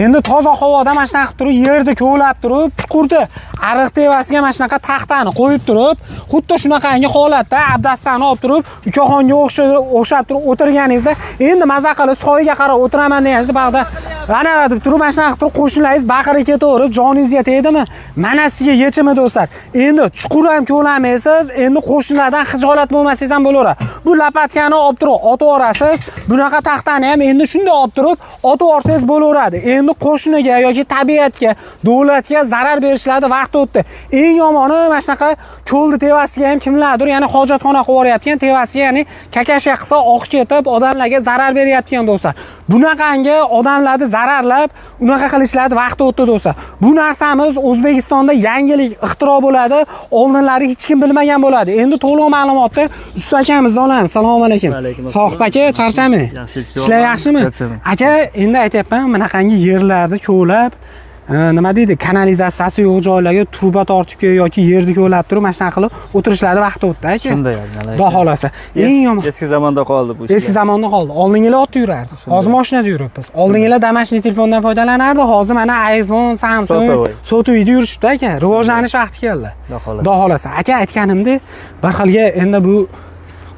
Endi toza havoda mana shunaqa qilib turib, yerda ko'lab turib, chuqurda ariq tevasiga mana shunaqa taxtani qo'yib turib, xuddi shunaqangi holatda abdastani olib turib, ukaxonga o'xshab turib o'tirganingizda, endi maza qilib soyga qarab o'tiraman deganingizda, bag'da ana deb turib, mana shunaqa qilib qo'shnilaringiz baqirib ketaverib, joningizga tegdimi? Mana sizga yechimi do'stlar. Endi chuqur ham ko'lamaysiz, endi qo'shnilardan xijolat bo'lmasangiz ham bo'laveradi. Bu lapatkani olib turib, otib yorasiz. Bunaqa taxtani ham endi shunday olib turib, otib yorsangiz bo'laveradi. Endi qo'shniga yoki tabiatga, davlatga zarar berishlarida vaqt o'tdi. Eng yomoni mana shunaqa ko'lni tevasiga ham kimlardir, ya'ni hojatxona qilib yuryapti, tevasiga, ya'ni kakashga qilsa oq ketib, odamlarga zarar beryapti do'stlar. Bunaqangi odamlarni zararlab, unaqa qilishlarida vaqt o'tdi do'stlar. Bu narsamiz O'zbekistonda yangilik ixtiro bo'ladi, oldinlari hech kim bilmagan bo'ladi. Endi to'liq ma'lumotni Usta akamizni olamiz. Assalomu alaykum. Sohib aka, charchamang? Ishlar yaxshimi? Aka, endi aytayapman, bunaqangi yerlarni ko'lab, nima deydi, kanalizatsiyasi yo'q joylarga truba tortib yoki yerni ko'lab turib, mana shunaqa qilib o'tirishlarida vaqt o'tdi aka. Shunday aka. Xudo xolasa. Eng yomon eski zamonda qoldi bu ishlar. Eski zamonda qoldi. Oldingilar otda yurardi. Hozir mashinada yuribmiz. Oldingilar damashli telefondan foydalanardi. Hozir mana iPhone, Samsung, sotuvda yurishibdi aka. Rivojlanish vaqti keldi. Xudo xolasa. Aka aytganimdek, bir xilga endi bu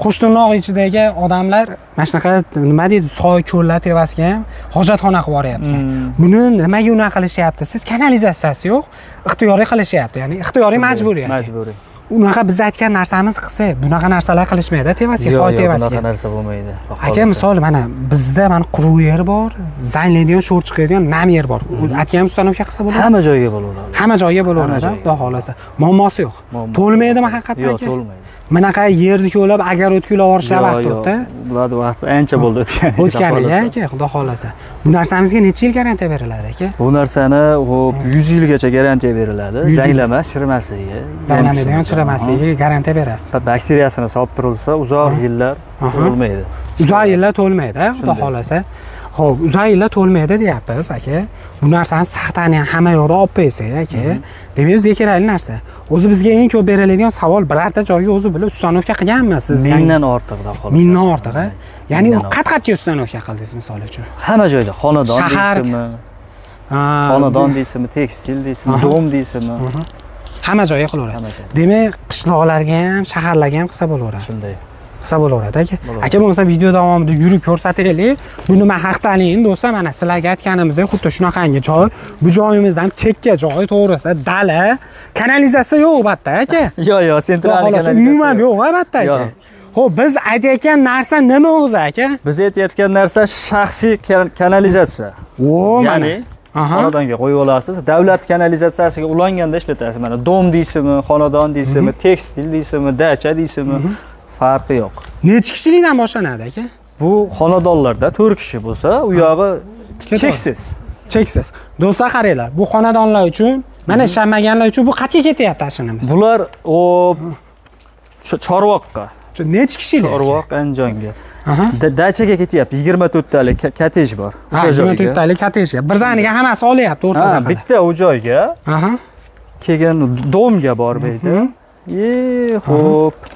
qo'shnilar ichidagi odamlar mana shunaqa nima deydi, soy ko'llar tevasiga ham hojatxona qilib yuryapti. Buni nimaga unaqa qilishyapti? Siz kanalizatsiyasi yo'q, ixtiyoriy qilishyapti. Ya'ni ixtiyoriy majburiyat. Majburiy. Unaqa biz aytgan narsamiz qilsa, bunaqa narsalar qilishmaydi tevasiga, soy tevasiga. Bunaqa narsa bo'lmaydi. Aka, misol mana bizda mana quruq yer bor, zanglaydigan, sho'r chiqadigan nam yer bor. Aytgan ustanovka qilsa bo'ladi. Hamma joyga bo'laveradi. Hamma joyga bo'laveradi, xudo xolasa. Muammosi yo'q. To'lmaydimi haqiqatdan? Yo'q, to'lmaydi. Bunaqa yerni ko'lab, agar o'tkilab yuborishlar vaqt o'tdi. Bular vaqt ancha bo'ldi o'tgan. O'tganiga aka, xudo xolasa. Bu narsamizga necha yil garantiya beriladi aka? Bu narsani 100 yilgacha garantiya beriladi. Zanglama, shirmasiga. Zanglamaydigan shirmasiga garantiya berasiz. Bakteriyasini solib turilsa, uzoq yillar to'lmaydi. Uzoq yillar to'lmaydi, xudo xolasa. Xo'p, uzoq yillar to'lmaydi deyapmiz aka. Bu narsani saxtani ham hamma yoqda olib qo'ysak aka. Demak, bizga kerakli narsa. O'zi bizga eng ko'p beriladigan savol, birorta joyga o'zi bilib ustanovka qilganmisiz? Mingdan ortiq, xudo xolasa. Mingdan ortiq, a? Ya'ni qat-qatga ustanovka qildingiz, misol uchun. Hamma joyda, xonadon deysizmi? Xonadon deysizmi, tekstil deysizmi, dom deysizmi? Hamma joyga qilaverasiz. Demak, qishloqlarga ham, shaharlarga ham qilsa bo'laveradi. Shunday. Qilsa bo'laveradi aka. Aka, bo'lmasa video davomida yurib ko'rsataylik. Bu nima haqdaligini do'stlar, mana sizlarga aytganimizdek, xuddi shunaqangi joy. Bu joyimiz ham chekka joy, to'g'risi, dala. Kanalizatsiya yo'q albatta aka. Yo'q, sentral kanalizatsiya. Umuman yo'q albatta aka. Xo'p, biz aytayotgan narsa nima o'zi aka? Biz aytayotgan narsa shaxsiy kanalizatsiya. Ya'ni xonadonga qo'yib olasiz, davlat kanalizatsiyasiga ulanganda ishlatasiz. Mana dom deysizmi, xonadon deysizmi, tekstil deysizmi, dacha deysizmi, farqi yo'q. Necha kishilikdan boshlanadi aka? Bu xonadonlarda 4 kishi bo'lsa, u yog'i cheksiz. Cheksiz. Do'stlar qaranglar, bu xonadonlar uchun, mana ishlanmaganlar uchun bu qatga ketyapti ashinamiz. Bular Chorvoqqa. Necha kishilik? Chorvoq, Andijonga. Dachaga ketyapti. 24 talik kotej bor. O'sha joyga. 24 talik kotejga. Birdaniga hammasi olyapti o'rtada. Bitta u joyga. Keyin domga bor deydi. Xo'p.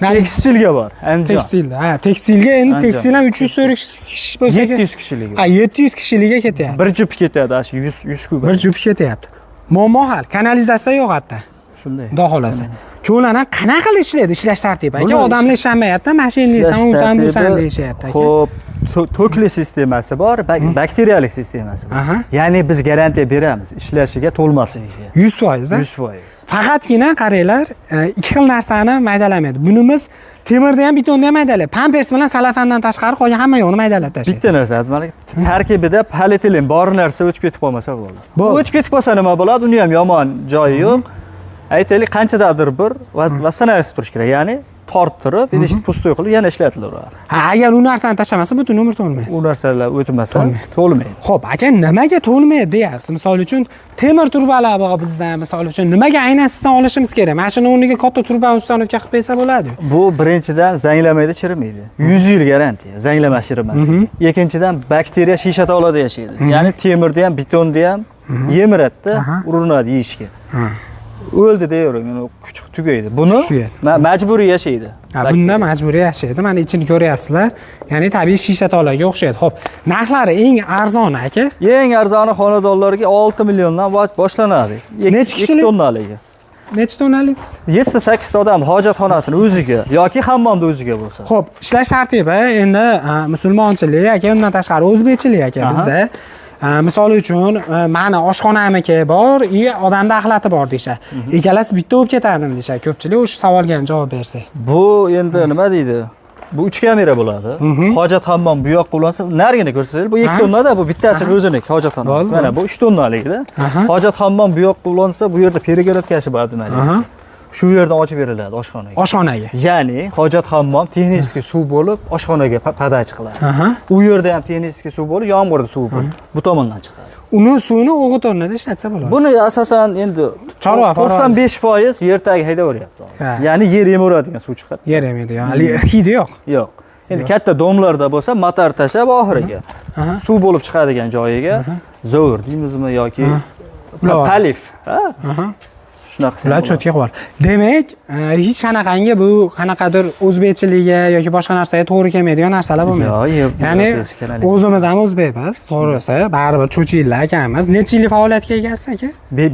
Tekstilga bor. Andijon. Tekstilda. Tekstilga endi tekstil ham 300 kishi bo'lsa, 700 kishilik. 700 kishilikka ketyapti. Bir jup ketadi, shu 100 kub. Bir jup ketyapti. Muammo hal. Kanalizatsiya yo'q hatto. Shunday. Xudo xolasa. Ko'lani qanaqa qilib ishlaydi, ishlash tartibi aka? Odamlar ishlamayapti, mashinalari usan deyishyapti aka. Xo'p, to'kli sistemasi bor, bakteriyalik sistemasi bor. Ya'ni biz garantiya beramiz ishlashiga, to'lmasligiga. 100%. 100%. Faqatgina qaranglar, ikki xil narsani maydalamaydi. Bunimiz temirda ham, betonda ham maydalaydi. Pampers bilan salafandan tashqari qolgan hamma yo'qni maydalab tashlaydi. Bitta narsa, mana tarkibida polietilen bor narsa o'tib ketib qolmasa bo'ladi. Bu o'tib ketib qolsa nima bo'ladi? Uni ham yomon joyi yo'q. Aytaylik, qanchadadir bir vassana aytib turish kerak. Ya'ni torttirib, idishni pustoy qilib yana ishlatilaveradi. Agar u narsani tashlamasa, butun umr to'lmaydi. U narsalar o'tmasa, to'lmaydi. Xo'p, aka, nimaga to'lmaydi deyapsiz? Misol uchun, temir turbalar bor bizda, misol uchun, nimaga aynan sizdan olishimiz kerak? Mana shuni o'rniga katta turbani ustanovka qilib bersa bo'ladi. Bu birinchidan zanglamaydi, chirimaydi. 100 yil garantiya, zanglama shirimasi. Ikkinchidan bakteriya shisha tolada yashaydi. Ya'ni temirda ham, betonda ham yemiradida, urinadi yeyishga. o'ldi deyavering, kuchi tugaydi. Buni majburiy yashaydi. Bunda majburiy yashaydi. Mana ichini ko'ryapsizlar. Ya'ni tabiiy shisha tolaga o'xshaydi. Xo'p, narxlari eng arzoni aka? Eng arzoni xonadonlarga 6 milliondan boshlanadi. Necha kishilik? 2 tonnaligi. Necha tonnalik? 7-8 ta odam hojatxonasini o'ziga yoki hammomda o'ziga bo'lsa. Xo'p, ishlash tartibi endi musulmonchilik aka, undan tashqari o'zbekchilik aka bizda. Misol uchun, mana oshxonamiki bor, odamda axlati bor deyshar. Ikkalasi bitta bo'lib ketadimi deyshar. Ko'pchilik o'sha savolga javob bersak. Bu endi nima deydi? Bu 3 kamera bo'ladi. Hojat hammom bu yoqqa ulansa, narigini ko'rsataylik. Bu 2 tonnada, bu bittasini o'ziniki hojatxona. Mana bu 3 tonnalikda. Hojat hammom bu yoqqa ulansa, bu yerda перегородкasi bor demak. Shu yerdan ochib beriladi oshxonaga. Oshxonaga. Ya'ni hojat hammom texnik suv bo'lib oshxonaga podach qiladi. U yerda ham texnik suv bo'lib, yomg'irda suv bo'lib bu tomondan chiqadi. Uni suvini o'g'it o'rnida ishlatsa bo'ladi. Buni asosan endi 95% yer tagiga haydaveryapti. Ya'ni yer yemaveradigan suv chiqadi. Yer yemaydigan. Hali hidi yo'q. Yo'q. Endi katta domlarda bo'lsa, motor tashab oxiriga suv bo'lib chiqadigan joyiga zo'r deymizmi yoki palif, shunaqa ular cho'tga qilib. Demak, hech qanaqangi bu qanaqadir o'zbekchiligiga yoki boshqa narsaga to'g'ri kelmaydigan narsalar bo'lmaydi. Ya'ni o'zimiz ham o'zbekmiz, to'g'risi, baribir cho'chi yillar akamiz. Necha yillik faoliyatga egasiz aka?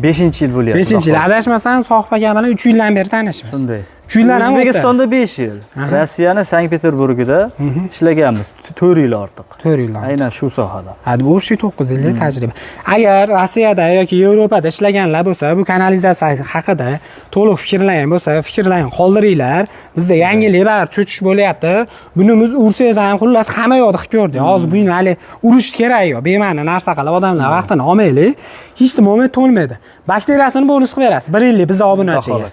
5-yil bo'lyapti. 5-yil. Adashmasam, Sohib aka bilan 3 yildan beri tanishmiz. Shunday. Yillar ham O'zbekistonda 5 yil. Rossiyani Sankt-Peterburgida ishlaganmiz 4 yil ortiq. 4 yil. Aynan shu sohada. Hadi o'sha 9 yillik tajriba. Agar Rossiyada yoki Yevropada ishlaganlar bo'lsa, bu kanalizatsiya haqida to'liq fikrlagan bo'lsa, fikrlarini qoldiringlar. Bizda yangilik bor, cho'chish bo'lyapti. Bunimiz ursangiz ham xullas hamma yoqda ko'rdik. Hozir buni hali urish kerak yo'q. Bema'ni narsa qilib odamlar vaqtini olmaylik. Hech nima moment to'lmaydi. Bakteriyasini bonus qilib berasiz. 1 yillik biz obunachiga.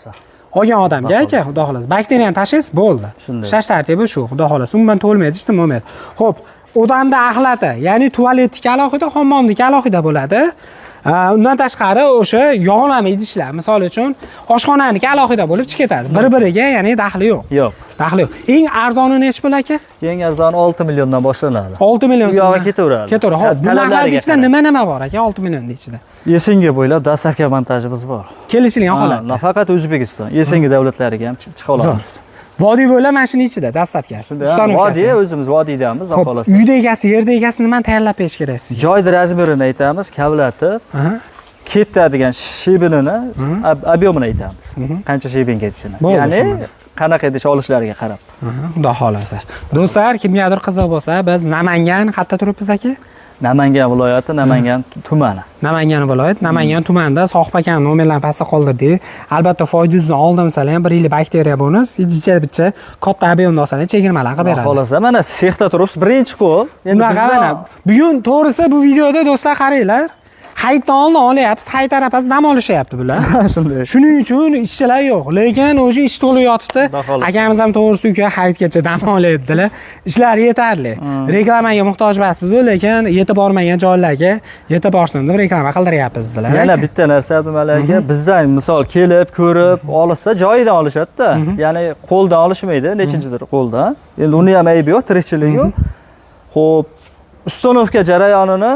Olgan odamga aka, xudo xolasa. Bakteriyani tashlaysiz, bo'ldi. Ishlash tartibi shu, xudo xolasa. Umuman to'lmaydi, hech nima bo'lmaydi. Xo'p, odamda axlati, ya'ni tualetga alohida, hammomga alohida bo'ladi. Undan tashqari o'sha yog'lama idishlar, misol uchun oshxonaniki alohida bo'lib chiqib ketadi. Bir-biriga, ya'ni daxli yo'q. Yo'q. Daxli yo'q. Eng arzoni necha pul aka? Eng arzoni 6 milliondan boshlanadi. 6 million. Bu yog'i ketaveradi. Ketaveradi. Xo'p, bularning ichida nima bor aka? 6 millionning ichida. Yesenga bo'ylab dastlabki montajimiz bor. Kelishilgan holat. Nafaqat O'zbekiston, Yesenga davlatlariga ham chiqa olamiz. Vodiy bo'ylab mana shuni ichida dastlabkasi. Vodiy o'zimiz vodiydamiz, xolos. Uyda egasi, yerda egasi nimani tayyorlab berish kerak sizga? Joyda razmerini aytamiz, kavlatib, ketadigan shebinini, объемini aytamiz. Qancha shebin ketishini. Ya'ni qanaqa idish olishlariga qarab. Xudo xolasa. Do'stlar, kimgadir qiziq bo'lsa, biz Namangan qayerda turibmiz aka? Namangan viloyati, Namangan tumani. Namangan viloyat, Namangan tumanida Sohib akaning nomerlarini pastga qoldirdik. Albatta foydadan oldimsizlar ham 1 yillik bakteriya bonus, ichcha katta ob'emda olsangiz chegirmalar qilib beradi. Xolasa, mana sexda turibsiz, birinchi qo'l. Endi bizda bugun to'g'risi bu videoda do'stlar qaranglar. Hayitdan oldin olyapmiz, hayit arafasida dam olishyapti bular. Shunday. Shuning uchun ishchilar yo'q, lekin o'sha ish to'lib yotibdi. Akamiz ham to'g'risi uka hayitgacha dam olyaptilar. Ishlari yetarli. Reklamaga muhtoj emasmiz, lekin yetib bormagan joylarga yetib borsin deb reklama qildiryapmiz sizlar. Yana bitta narsa nimalarga bizdan misol kelib, ko'rib, olsa joyidan olishadi-da. Ya'ni qo'ldan olishmaydi, nechinchidir qo'ldan. Endi uni ham aybi yo'q, tirikchilik yo'q. Xo'p, ustanovka jarayonini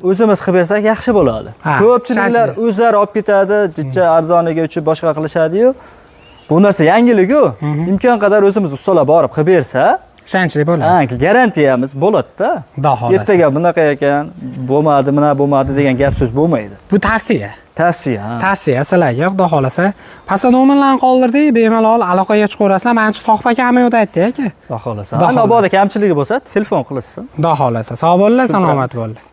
o'zimiz qilib bersak yaxshi bo'ladi. Ko'pchiliklar o'zlari olib ketadi, jicha arzoniga uchib boshqa qilishadi-yu. Bu narsa yangilik-ku. Imkon qadar o'zimiz ustalar borib qilib bersa, ishonchli bo'ladi. Garantiyamiz bo'ladi-da. Ertaga bunaqa ekan, bo'lmadi, mana bo'lmadi degan gap so'z bo'lmaydi. Bu tavsiya. Tavsiya sizlarga, xudo xolasa. Pastda nomerlarni qoldirdik, bemalol aloqaga chiqaverasizlar. Menimcha Sohib aka ham yo'q aytdi aka. Xudo xolasa. Mabodo kamchiligi bo'lsa, telefon qilishsin. Xudo xolasa. Sog' bo'linglar, salomat bo'linglar.